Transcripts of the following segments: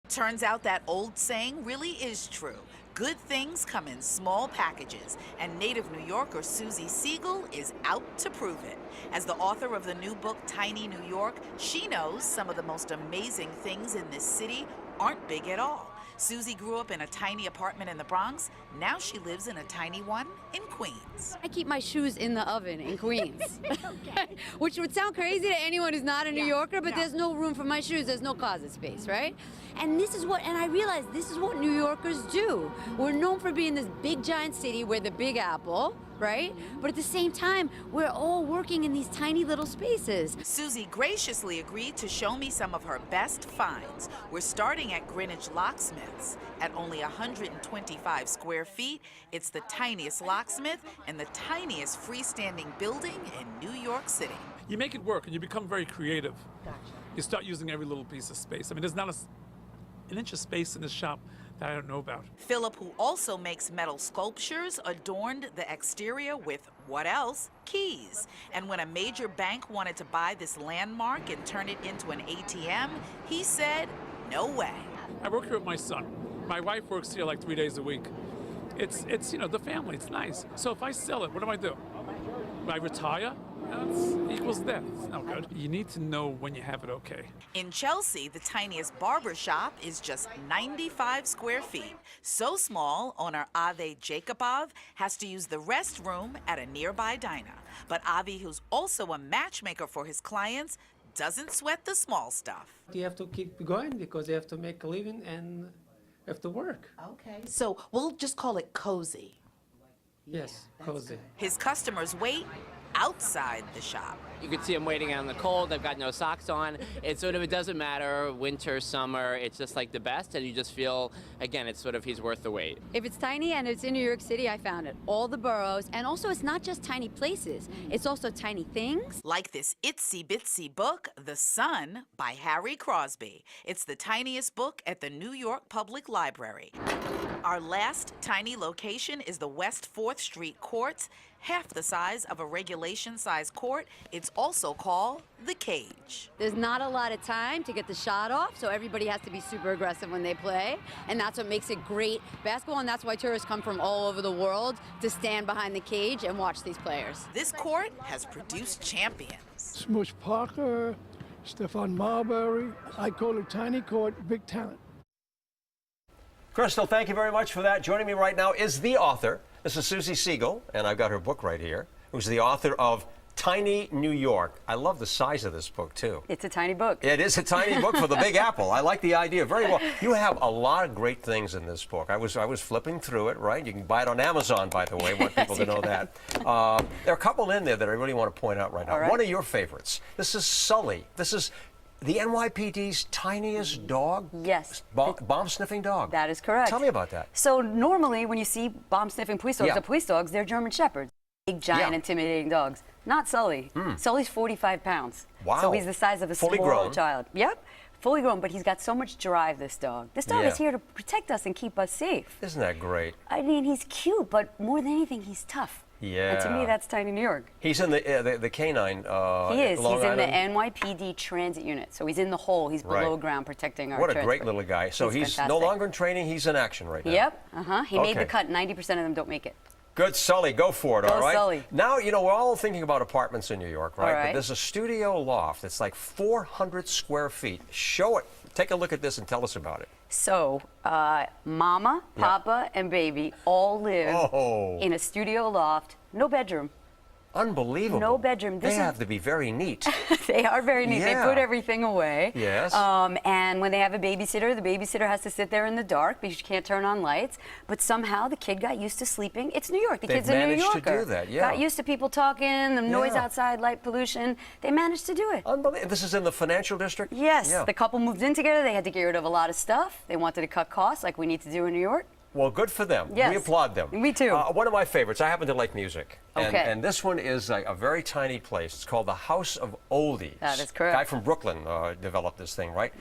Turns out that old saying really is true. Good things come in small packages, and native New Yorker Suzi Siegel is out to prove it. As the author of the new book, Tiny New York, she knows some of the most amazing things in this city aren't big at all. Suzi grew up in a tiny apartment in the Bronx. Now she lives in a tiny one in Queens. I keep my shoes in the oven in Queens, which would sound crazy to anyone who's not a New Yorker, but there's no room for my shoes. There's no closet space, right? And I realized this is what New Yorkers do. We're known for being this big giant city. We're the Big Apple, right? But at the same time, we're all working in these tiny little spaces. Suzi graciously agreed to show me some of her best finds. We're starting at Greenwich Locksmiths. At only 125 square feet, it's the tiniest locksmith and the tiniest freestanding building in New York City. You make it work and you become very creative. Gotcha. You start using every little piece of space. I mean, there's not an inch of space in this shop that I don't know about. Philip, who also makes metal sculptures, adorned the exterior with, what else? Keys. And when a major bank wanted to buy this landmark and turn it into an ATM, he said, no way. I work here with my son. My wife works here like 3 days a week. It's you know, the family, it's nice. So if I sell it, what do? Do I retire? That's equals death. It's no good. You need to know when you have it okay. In Chelsea, the tiniest barber shop is just 95 square feet. So small, owner Ave Jacobov has to use the restroom at a nearby diner. But Avi, who's also a matchmaker for his clients, doesn't sweat the small stuff. You have to keep going because you have to make a living and have to work. Okay. So we'll just call it cozy. Yes, cozy. His customers wait outside the shop. You can see them waiting out in the cold. They've got no socks on. It doesn't matter, winter, summer, it's just like the best, and you just feel, again, he's worth the wait. If it's tiny and it's in New York City, I found it. All the boroughs, and also it's not just tiny places, it's also tiny things. Like this itsy bitsy book, The Sun by Harry Crosby. It's the tiniest book at the New York Public Library. Our last tiny location is the West 4th Street Courts, half the size of a regulation-size court. It's also called the Cage. There's not a lot of time to get the shot off, so everybody has to be super aggressive when they play, and that's what makes it great basketball, and that's why tourists come from all over the world to stand behind the cage and watch these players. This court has produced champions. Smush Parker, Stephon Marbury. I call it tiny court, big talent. Crystal, thank you very much for that. Joining me right now is the author. This is Suzi Siegel, and I've got her book right here, who's the author of Tiny New York. I love the size of this book, too. It's a tiny book. It is a tiny book for the Big Apple. I like the idea very well. You have a lot of great things in this book. I was flipping through it, right? You can buy it on Amazon, by the way. I want people to know that. There are a couple in there that I really want to point out right now. Right. One of your favorites. This is Sully. This is the NYPD's tiniest dog? Yes. Bomb-sniffing dog. That is correct. Tell me about that. So normally when you see bomb-sniffing police dogs, the police dogs, they're German Shepherds. Big, giant, intimidating dogs. Not Sully. Sully's 45 pounds. Wow. So he's the size of a small child. Yep. Fully grown, but he's got so much drive, this dog. This dog is here to protect us and keep us safe. Isn't that great? I mean, he's cute, but more than anything, he's tough. Yeah. And to me, that's Tiny New York. He's in the canine. He is. Long He's in Island. the NYPD transit unit. So he's in the hole. He's below ground protecting our transport. What a great little guy. So he's no longer in training. He's in action right now. Yep. He made the cut. 90% of them don't make it. Good, Sully. Go for it, all right? Sully. Now, you know, we're all thinking about apartments in New York, right? All right. But there's a studio loft. It's like 400 square feet. Show it. Take a look at this and tell us about it. So, Mama, Papa, and Baby all live in a studio loft. No bedroom. Unbelievable. No bedroom. They have to be very neat. They are very neat. Yeah. They put everything away. Yes. And when they have a babysitter, the babysitter has to sit there in the dark because you can't turn on lights. But somehow the kid got used to sleeping. It's New York. The kid's a New Yorker. They've managed to do that, Got used to people talking, the noise outside, light pollution. They managed to do it. Unbelievable. This is in the financial district? Yes. The couple moved in together. They had to get rid of a lot of stuff. They wanted to cut costs like we need to do in New York. Well, good for them. Yes. We applaud them. Me too. One of my favorites, I happen to like music. And this one is a very tiny place. It's called the House of Oldies. That is correct. A guy from Brooklyn developed this thing, right?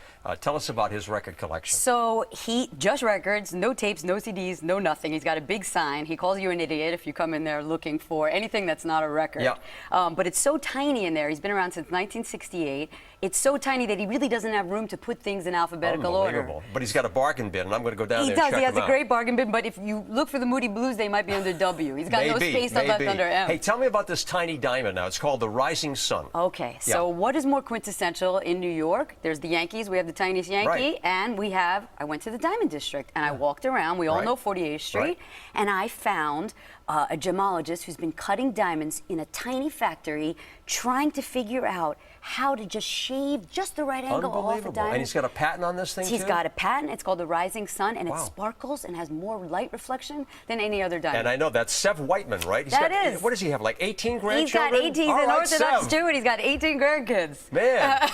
Tell us about his record collection. So he just records, no tapes, no CDs, no nothing. He's got a big sign. He calls you an idiot if you come in there looking for anything that's not a record. Yeah. But it's so tiny in there. He's been around since 1968. It's so tiny that he really doesn't have room to put things in alphabetical order. Unbelievable. But he's got a bargain bin, and I'm going to go down there and check He has him a out. great bargain bin, but if you look for the Moody Blues, they might be under W. He's got no space left under M. Hey, tell me about this tiny diamond now. It's called the Rising Sun. Okay, so what is more quintessential in New York? There's the Yankees. We have the tiniest Yankee. Right. And I went to the Diamond District, and I walked around. We all know 48th Street. Right. And I found a gemologist who's been cutting diamonds in a tiny factory, trying to figure out how to just shave just the right angle off a diamond. And he's got a patent on this thing, He's too? got a patent. It's called the Rising Sun, and Wow. it sparkles and has more light reflection than any other diamond. And I know that's Sev Whiteman, right? That is. What does he have, like 18 grandchildren? He's got 18. All He's an right, Orthodox Sev. Jew, and he's got 18 grandkids. Man.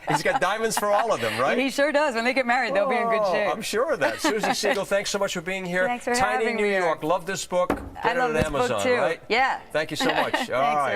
He's got diamonds for all of them, right? He sure does. When they get married, they'll be in good shape. I'm sure of that. Suzi Siegel, thanks so much for being here. Thanks for Tiny having New me. York. Love this book. I Get it love on this Amazon, book too. right? Yeah. Thank you so much. All Thanks, right.